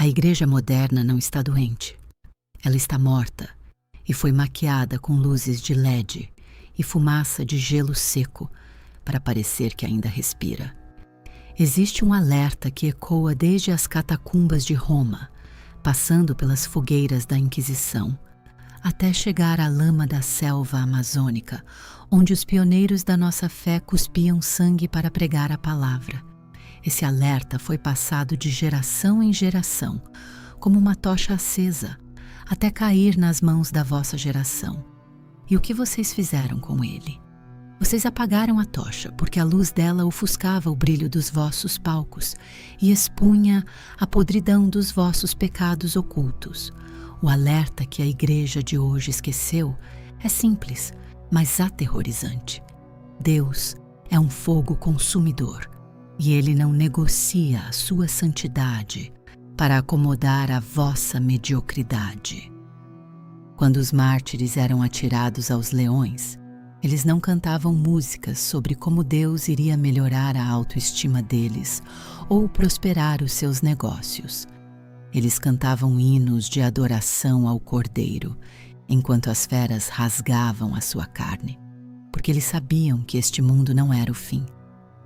A igreja moderna não está doente. Ela está morta e foi maquiada com luzes de LED e fumaça de gelo seco para parecer que ainda respira. Existe um alerta que ecoa desde as catacumbas de Roma, passando pelas fogueiras da Inquisição, até chegar à lama da selva amazônica, onde os pioneiros da nossa fé cuspiam sangue para pregar a palavra. Esse alerta foi passado de geração em geração, como uma tocha acesa, até cair nas mãos da vossa geração. E o que vocês fizeram com ele? Vocês apagaram a tocha, porque a luz dela ofuscava o brilho dos vossos palcos e expunha a podridão dos vossos pecados ocultos. O alerta que a igreja de hoje esqueceu é simples, mas aterrorizante. Deus é um fogo consumidor e Ele não negocia a sua santidade para acomodar a vossa mediocridade. Quando os mártires eram atirados aos leões, eles não cantavam músicas sobre como Deus iria melhorar a autoestima deles ou prosperar os seus negócios. Eles cantavam hinos de adoração ao Cordeiro, enquanto as feras rasgavam a sua carne, porque eles sabiam que este mundo não era o fim.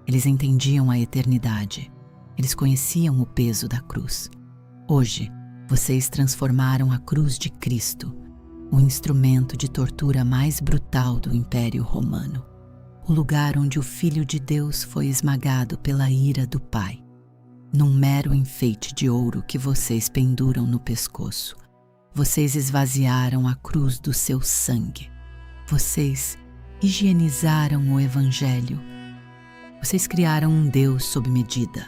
Eles entendiam a eternidade. Eles conheciam o peso da cruz. Hoje, vocês transformaram a cruz de Cristo, o instrumento de tortura mais brutal do Império Romano, o lugar onde o Filho de Deus foi esmagado pela ira do Pai, num mero enfeite de ouro que vocês penduram no pescoço. Vocês esvaziaram a cruz do seu sangue. Vocês higienizaram o Evangelho. Vocês criaram um Deus sob medida,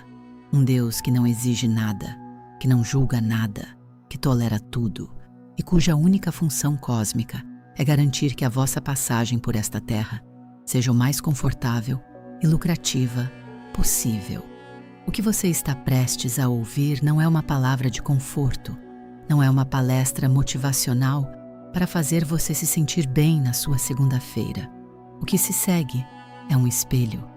um Deus que não exige nada, que não julga nada, que tolera tudo e cuja única função cósmica é garantir que a vossa passagem por esta terra seja o mais confortável e lucrativa possível. O que você está prestes a ouvir não é uma palavra de conforto, não é uma palestra motivacional para fazer você se sentir bem na sua segunda-feira. O que se segue é um espelho.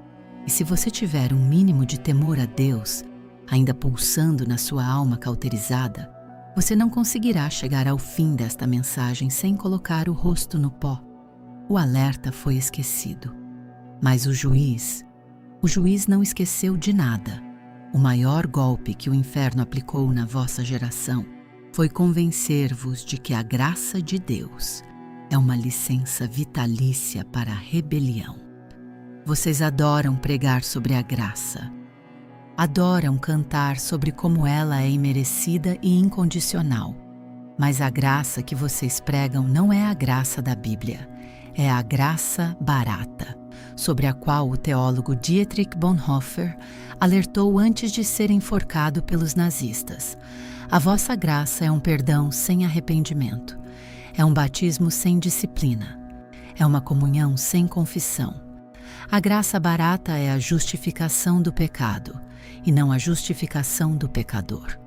E se você tiver um mínimo de temor a Deus, ainda pulsando na sua alma cauterizada, você não conseguirá chegar ao fim desta mensagem sem colocar o rosto no pó. O alerta foi esquecido. Mas o juiz não esqueceu de nada. O maior golpe que o inferno aplicou na vossa geração foi convencer-vos de que a graça de Deus é uma licença vitalícia para a rebelião. Vocês adoram pregar sobre a graça. Adoram cantar sobre como ela é imerecida e incondicional. Mas a graça que vocês pregam não é a graça da Bíblia, é a graça barata, sobre a qual o teólogo Dietrich Bonhoeffer alertou antes de ser enforcado pelos nazistas. A vossa graça é um perdão sem arrependimento, é um batismo sem disciplina, é uma comunhão sem confissão. A graça barata é a justificação do pecado, e não a justificação do pecador.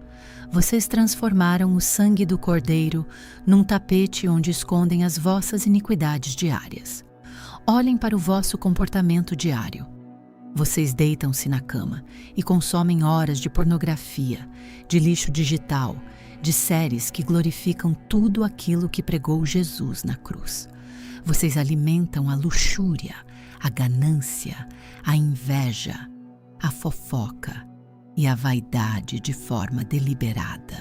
Vocês transformaram o sangue do Cordeiro num tapete onde escondem as vossas iniquidades diárias. Olhem para o vosso comportamento diário. Vocês deitam-se na cama e consomem horas de pornografia, de lixo digital, de séries que glorificam tudo aquilo que pregou Jesus na cruz. Vocês alimentam a luxúria, a ganância, a inveja, a fofoca e a vaidade de forma deliberada.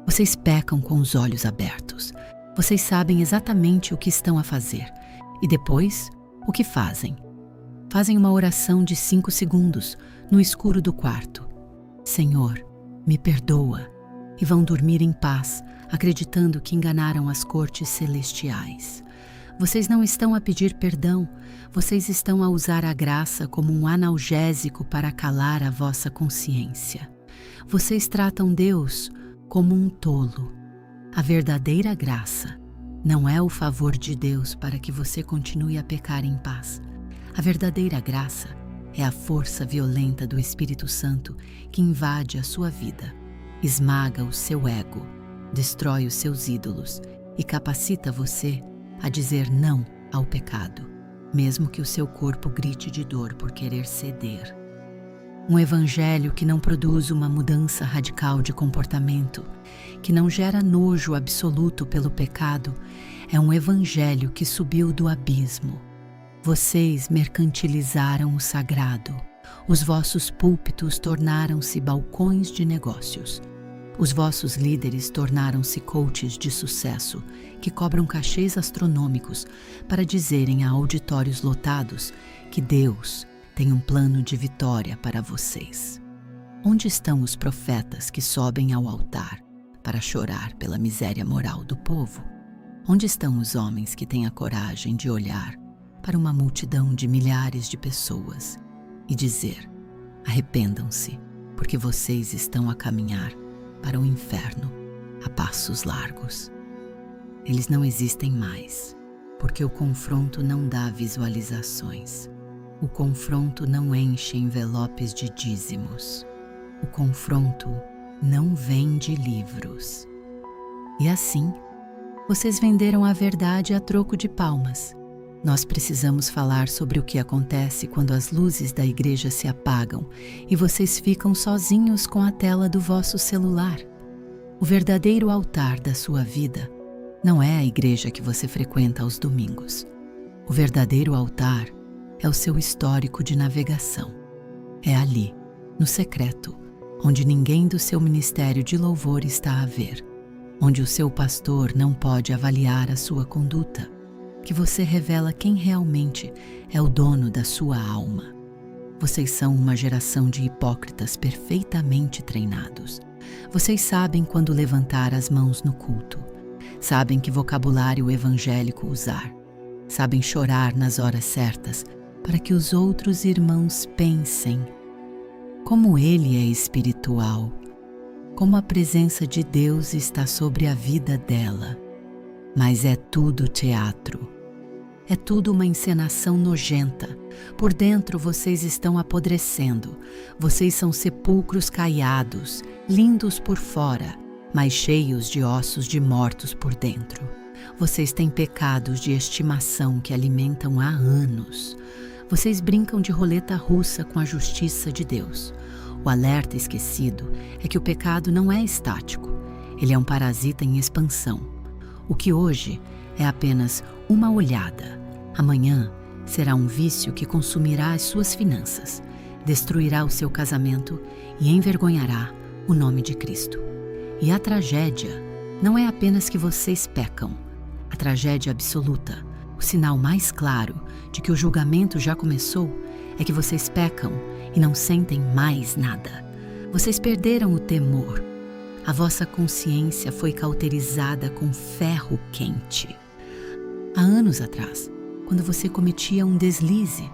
Vocês pecam com os olhos abertos. Vocês sabem exatamente o que estão a fazer. E depois, o que fazem? Fazem uma oração de 5 segundos no escuro do quarto. Senhor, me perdoa. E vão dormir em paz, acreditando que enganaram as cortes celestiais. Vocês não estão a pedir perdão, vocês estão a usar a graça como um analgésico para calar a vossa consciência. Vocês tratam Deus como um tolo. A verdadeira graça não é o favor de Deus para que você continue a pecar em paz. A verdadeira graça é a força violenta do Espírito Santo que invade a sua vida, esmaga o seu ego, destrói os seus ídolos e capacita você a dizer não ao pecado, mesmo que o seu corpo grite de dor por querer ceder. Um evangelho que não produz uma mudança radical de comportamento, que não gera nojo absoluto pelo pecado, é um evangelho que subiu do abismo. Vocês mercantilizaram o sagrado. Os vossos púlpitos tornaram-se balcões de negócios. Os vossos líderes tornaram-se coaches de sucesso, que cobram cachês astronômicos para dizerem a auditórios lotados que Deus tem um plano de vitória para vocês. Onde estão os profetas que sobem ao altar para chorar pela miséria moral do povo? Onde estão os homens que têm a coragem de olhar para uma multidão de milhares de pessoas e dizer: arrependam-se, porque vocês estão a caminhar para o inferno a passos largos? Eles não existem mais, porque o confronto não dá visualizações. O confronto não enche envelopes de dízimos. O confronto não vende livros. E assim, vocês venderam a verdade a troco de palmas. Nós precisamos falar sobre o que acontece quando as luzes da igreja se apagam e vocês ficam sozinhos com a tela do vosso celular. O verdadeiro altar da sua vida não é a igreja que você frequenta aos domingos. O verdadeiro altar é o seu histórico de navegação. É ali, no secreto, onde ninguém do seu ministério de louvor está a ver, onde o seu pastor não pode avaliar a sua conduta, que você revela quem realmente é o dono da sua alma. Vocês são uma geração de hipócritas perfeitamente treinados. Vocês sabem quando levantar as mãos no culto, sabem que vocabulário evangélico usar, sabem chorar nas horas certas para que os outros irmãos pensem como ele é espiritual, como a presença de Deus está sobre a vida dela. Mas é tudo teatro. É tudo uma encenação nojenta. Por dentro vocês estão apodrecendo. Vocês são sepulcros caiados, lindos por fora, mas cheios de ossos de mortos por dentro. Vocês têm pecados de estimação que alimentam há anos. Vocês brincam de roleta russa com a justiça de Deus. O alerta esquecido é que o pecado não é estático. Ele é um parasita em expansão. O que hoje é apenas uma olhada, amanhã será um vício que consumirá as suas finanças, destruirá o seu casamento e envergonhará o nome de Cristo. E a tragédia não é apenas que vocês pecam. A tragédia absoluta, o sinal mais claro de que o julgamento já começou, é que vocês pecam e não sentem mais nada. Vocês perderam o temor. A vossa consciência foi cauterizada com ferro quente. Há anos atrás, quando você cometia um deslize,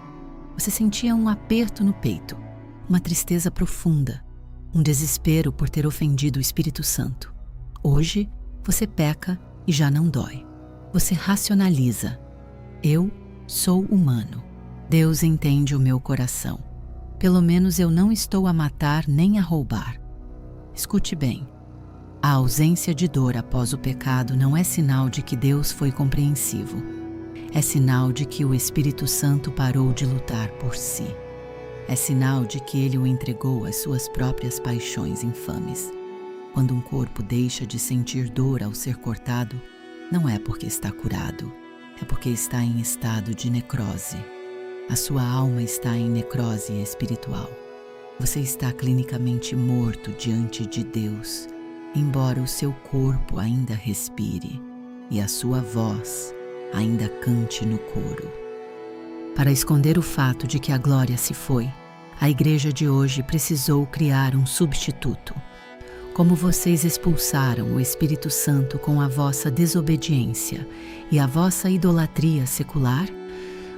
você sentia um aperto no peito, uma tristeza profunda, um desespero por ter ofendido o Espírito Santo. Hoje, você peca e já não dói. Você racionaliza. Eu sou humano. Deus entende o meu coração. Pelo menos eu não estou a matar nem a roubar. Escute bem. A ausência de dor após o pecado não é sinal de que Deus foi compreensivo. É sinal de que o Espírito Santo parou de lutar por si. É sinal de que ele o entregou às suas próprias paixões infames. Quando um corpo deixa de sentir dor ao ser cortado, não é porque está curado, é porque está em estado de necrose. A sua alma está em necrose espiritual. Você está clinicamente morto diante de Deus, embora o seu corpo ainda respire e a sua voz ainda cante no coro. Para esconder o fato de que a glória se foi, a igreja de hoje precisou criar um substituto. Como vocês expulsaram o Espírito Santo com a vossa desobediência e a vossa idolatria secular,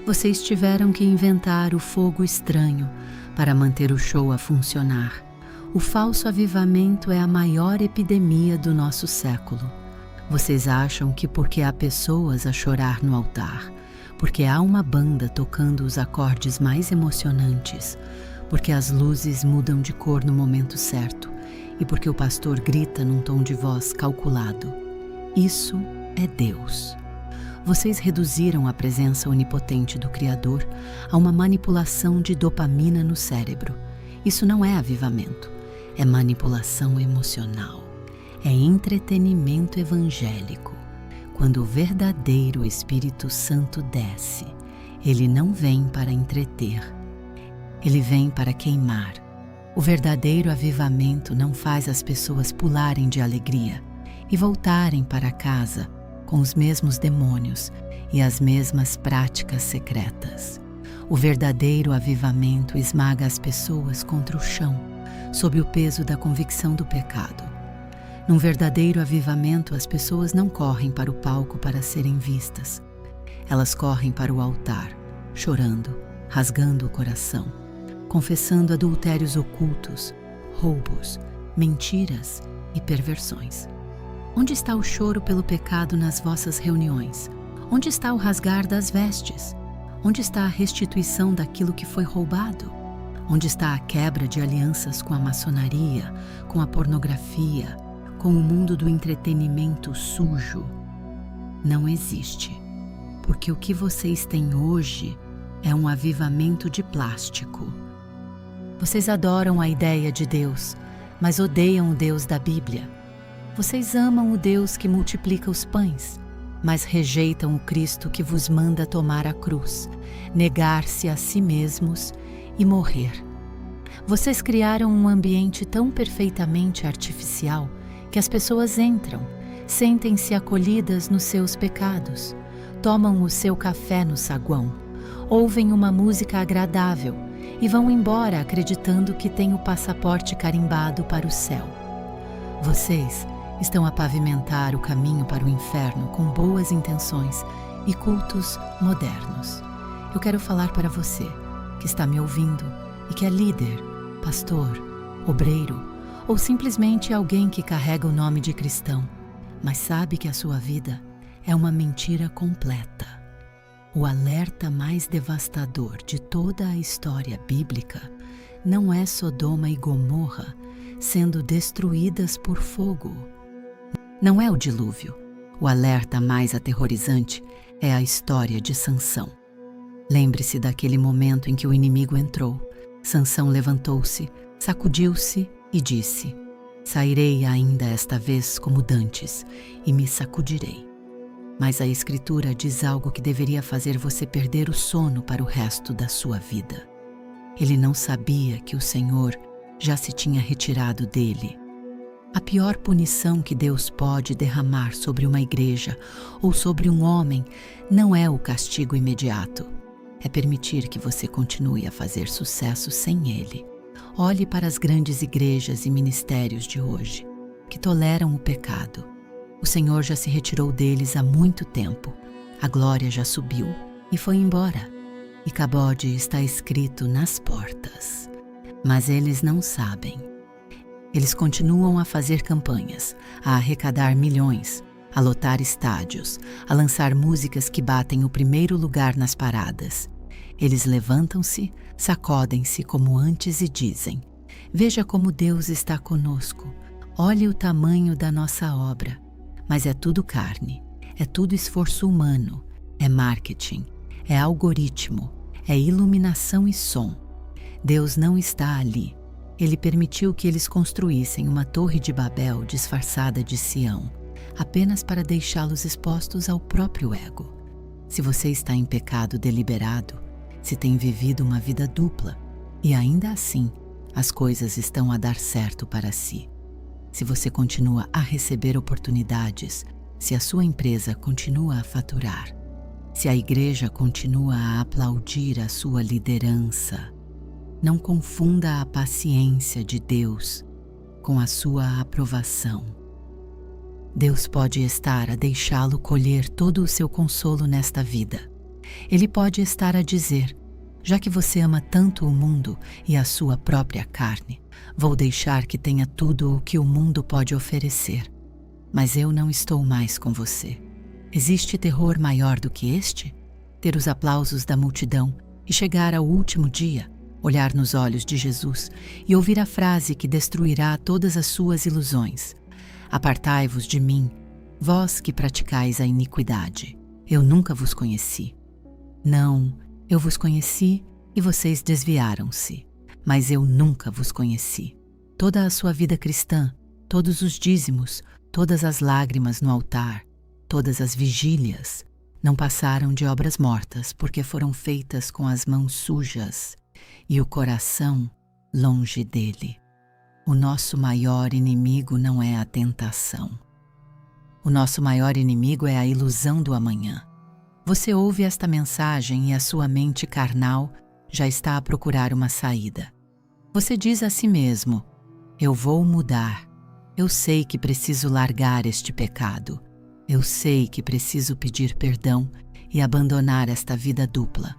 vocês tiveram que inventar o fogo estranho para manter o show a funcionar. O falso avivamento é a maior epidemia do nosso século. Vocês acham que porque há pessoas a chorar no altar, porque há uma banda tocando os acordes mais emocionantes, porque as luzes mudam de cor no momento certo e porque o pastor grita num tom de voz calculado, isso é Deus. Vocês reduziram a presença onipotente do Criador a uma manipulação de dopamina no cérebro Isso não é avivamento, é manipulação emocional, é entretenimento evangélico. Quando o verdadeiro Espírito Santo desce, ele não vem para entreter, ele vem para queimar. O verdadeiro avivamento não faz as pessoas pularem de alegria e voltarem para casa com os mesmos demônios e as mesmas práticas secretas. O verdadeiro avivamento esmaga as pessoas contra o chão, sob o peso da convicção do pecado. Num verdadeiro avivamento, as pessoas não correm para o palco para serem vistas. Elas correm para o altar, chorando, rasgando o coração, confessando adultérios ocultos, roubos, mentiras e perversões. Onde está o choro pelo pecado nas vossas reuniões? Onde está o rasgar das vestes? Onde está a restituição daquilo que foi roubado? Onde está a quebra de alianças com a maçonaria, com a pornografia, com o mundo do entretenimento sujo? Não existe, porque o que vocês têm hoje é um avivamento de plástico. Vocês adoram a ideia de Deus, mas odeiam o Deus da Bíblia. Vocês amam o Deus que multiplica os pães, mas rejeitam o Cristo que vos manda tomar a cruz, negar-se a si mesmos e morrer. Vocês criaram um ambiente tão perfeitamente artificial que as pessoas entram, sentem-se acolhidas nos seus pecados, tomam o seu café no saguão, ouvem uma música agradável e vão embora acreditando que têm o passaporte carimbado para o céu. Vocês estão a pavimentar o caminho para o inferno com boas intenções e cultos modernos. Eu quero falar para você que está me ouvindo e que é líder, pastor, obreiro ou simplesmente alguém que carrega o nome de cristão, mas sabe que a sua vida é uma mentira completa. O alerta mais devastador de toda a história bíblica não é Sodoma e Gomorra sendo destruídas por fogo. Não é o dilúvio. O alerta mais aterrorizante é a história de Sansão. Lembre-se daquele momento em que o inimigo entrou. Sansão levantou-se, sacudiu-se e disse: "Sairei ainda esta vez como dantes e me sacudirei." Mas a Escritura diz algo que deveria fazer você perder o sono para o resto da sua vida. Ele não sabia que o Senhor já se tinha retirado dele. A pior punição que Deus pode derramar sobre uma igreja ou sobre um homem não é o castigo imediato. É permitir que você continue a fazer sucesso sem ele. Olhe para as grandes igrejas e ministérios de hoje, que toleram o pecado. O Senhor já se retirou deles há muito tempo. A glória já subiu e foi embora. Icabode está escrito nas portas. Mas eles não sabem. Eles continuam a fazer campanhas, a arrecadar milhões, a lotar estádios, a lançar músicas que batem o primeiro lugar nas paradas. Eles levantam-se, sacodem-se como antes e dizem: "Veja como Deus está conosco. Olhe o tamanho da nossa obra." Mas é tudo carne, é tudo esforço humano, é marketing, é algoritmo, é iluminação e som. Deus não está ali. Ele permitiu que eles construíssem uma torre de Babel disfarçada de Sião, apenas para deixá-los expostos ao próprio ego. Se você está em pecado deliberado, se tem vivido uma vida dupla, e ainda assim as coisas estão a dar certo para si. Se você continua a receber oportunidades, se a sua empresa continua a faturar, se a igreja continua a aplaudir a sua liderança, não confunda a paciência de Deus com a sua aprovação. Deus pode estar a deixá-lo colher todo o seu consolo nesta vida. Ele pode estar a dizer: "Já que você ama tanto o mundo e a sua própria carne, vou deixar que tenha tudo o que o mundo pode oferecer. Mas eu não estou mais com você." Existe terror maior do que este? Ter os aplausos da multidão e chegar ao último dia, olhar nos olhos de Jesus e ouvir a frase que destruirá todas as suas ilusões: "Apartai-vos de mim, vós que praticais a iniquidade. Eu nunca vos conheci." Não, eu vos conheci e vocês desviaram-se. mas eu nunca vos conheci. Toda a sua vida cristã, todos os dízimos, todas as lágrimas no altar, todas as vigílias, não passaram de obras mortas, porque foram feitas com as mãos sujas e o coração longe dele. O nosso maior inimigo não é a tentação. O nosso maior inimigo é a ilusão do amanhã. Você ouve esta mensagem e a sua mente carnal já está a procurar uma saída. Você diz a si mesmo: eu vou mudar. Eu sei que preciso largar este pecado. Eu sei que preciso pedir perdão e abandonar esta vida dupla.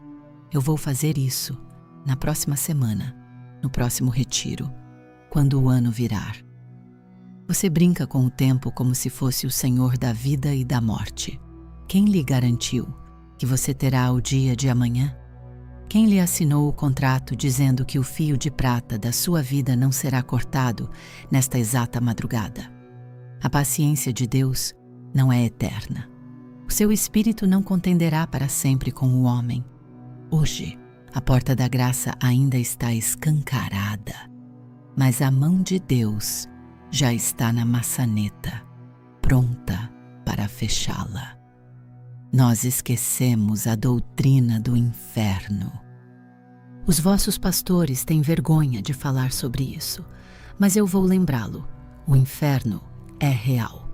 Eu vou fazer isso na próxima semana, no próximo retiro, quando o ano virar. Você brinca com o tempo como se fosse o Senhor da vida e da morte. Quem lhe garantiu que você terá o dia de amanhã? Quem lhe assinou o contrato dizendo que o fio de prata da sua vida não será cortado nesta exata madrugada? A paciência de Deus não é eterna. O seu espírito não contenderá para sempre com o homem. Hoje, a porta da graça ainda está escancarada, mas a mão de Deus já está na maçaneta, pronta para fechá-la. Nós esquecemos a doutrina do inferno. Os vossos pastores têm vergonha de falar sobre isso, mas eu vou lembrá-lo. O inferno é real.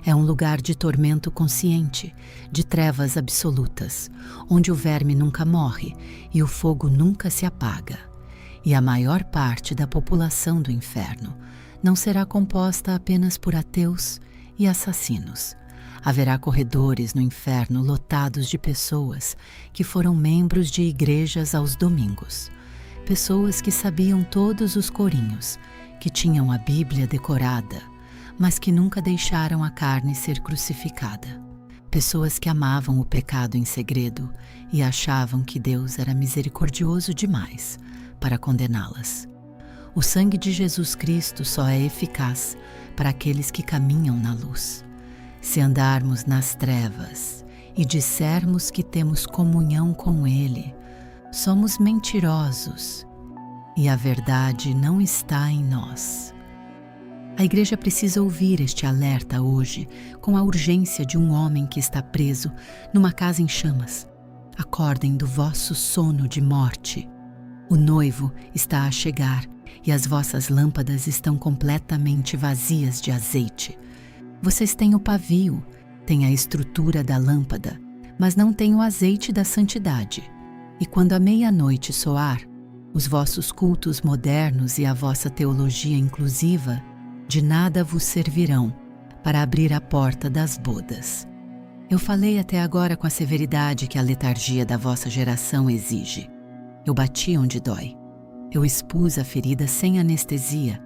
É um lugar de tormento consciente, de trevas absolutas, onde o verme nunca morre e o fogo nunca se apaga. E a maior parte da população do inferno não será composta apenas por ateus e assassinos. Haverá corredores no inferno lotados de pessoas que foram membros de igrejas aos domingos. Pessoas que sabiam todos os corinhos, que tinham a Bíblia decorada, mas que nunca deixaram a carne ser crucificada. Pessoas que amavam o pecado em segredo e achavam que Deus era misericordioso demais para condená-las. O sangue de Jesus Cristo só é eficaz para aqueles que caminham na luz. Se andarmos nas trevas e dissermos que temos comunhão com Ele, somos mentirosos e a verdade não está em nós. A igreja precisa ouvir este alerta hoje com a urgência de um homem que está preso numa casa em chamas. Acordem do vosso sono de morte. O noivo está a chegar e as vossas lâmpadas estão completamente vazias de azeite. Vocês têm o pavio, têm a estrutura da lâmpada, mas não têm o azeite da santidade. E quando a meia-noite soar, os vossos cultos modernos e a vossa teologia inclusiva de nada vos servirão para abrir a porta das bodas. Eu falei até agora com a severidade que a letargia da vossa geração exige. Eu bati onde dói. Eu expus a ferida sem anestesia,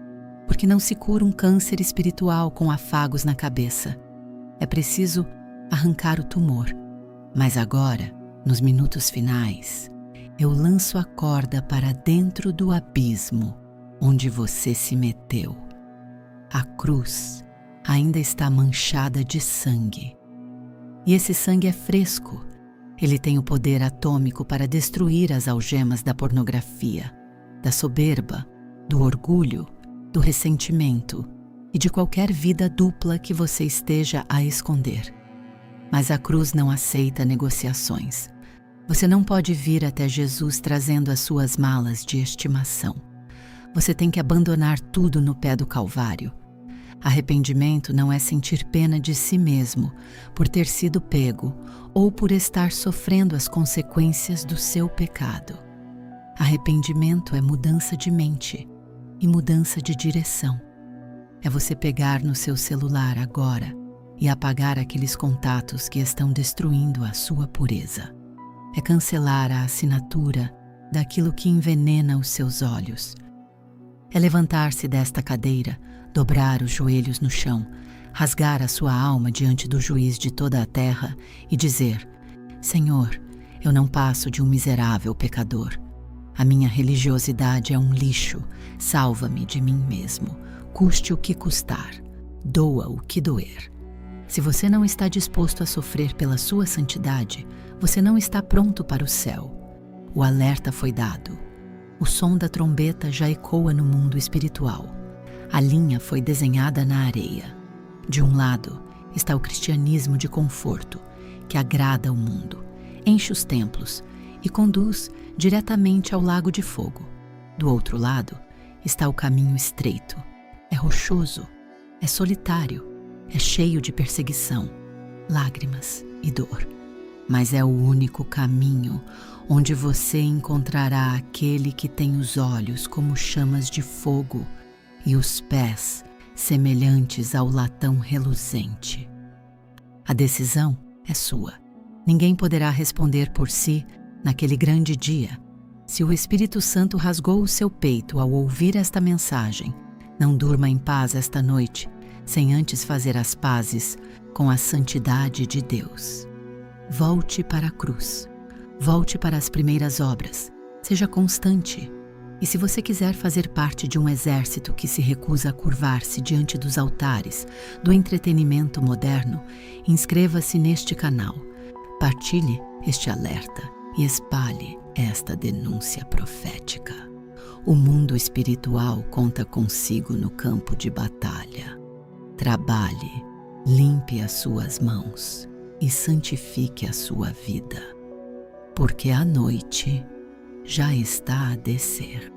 porque não se cura um câncer espiritual com afagos na cabeça. É preciso arrancar o tumor. Mas agora, nos minutos finais, eu lanço a corda para dentro do abismo onde você se meteu. A cruz ainda está manchada de sangue. E esse sangue é fresco. Ele tem o poder atômico para destruir as algemas da pornografia, da soberba, do orgulho, do ressentimento e de qualquer vida dupla que você esteja a esconder. Mas a cruz não aceita negociações. Você não pode vir até Jesus trazendo as suas malas de estimação. Você tem que abandonar tudo no pé do Calvário. Arrependimento não é sentir pena de si mesmo por ter sido pego ou por estar sofrendo as consequências do seu pecado. Arrependimento é mudança de mente e mudança de direção. É você pegar no seu celular agora e apagar aqueles contatos que estão destruindo a sua pureza. É cancelar a assinatura daquilo que envenena os seus olhos. É levantar-se desta cadeira, dobrar os joelhos no chão, rasgar a sua alma diante do juiz de toda a terra e dizer: Senhor, eu não passo de um miserável pecador. A minha religiosidade é um lixo. Salva-me de mim mesmo, custe o que custar, doa o que doer. Se você não está disposto a sofrer pela sua santidade, você não está pronto para o céu. O alerta foi dado. O som da trombeta já ecoa no mundo espiritual. A linha foi desenhada na areia. De um lado está o cristianismo de conforto, que agrada ao mundo, enche os templos e conduz diretamente ao lago de fogo. Do outro lado está o caminho estreito. É rochoso, é solitário, é cheio de perseguição, lágrimas e dor. Mas é o único caminho onde você encontrará aquele que tem os olhos como chamas de fogo e os pés semelhantes ao latão reluzente. A decisão é sua. Ninguém poderá responder por si naquele grande dia. Se o Espírito Santo rasgou o seu peito ao ouvir esta mensagem, não durma em paz esta noite, sem antes fazer as pazes com a santidade de Deus. Volte para a cruz. Volte para as primeiras obras. Seja constante. E se você quiser fazer parte de um exército que se recusa a curvar-se diante dos altares do entretenimento moderno, inscreva-se neste canal, partilhe este alerta e espalhe esta denúncia profética. O mundo espiritual conta consigo no campo de batalha. Trabalhe, limpe as suas mãos e santifique a sua vida, porque a noite já está a descer.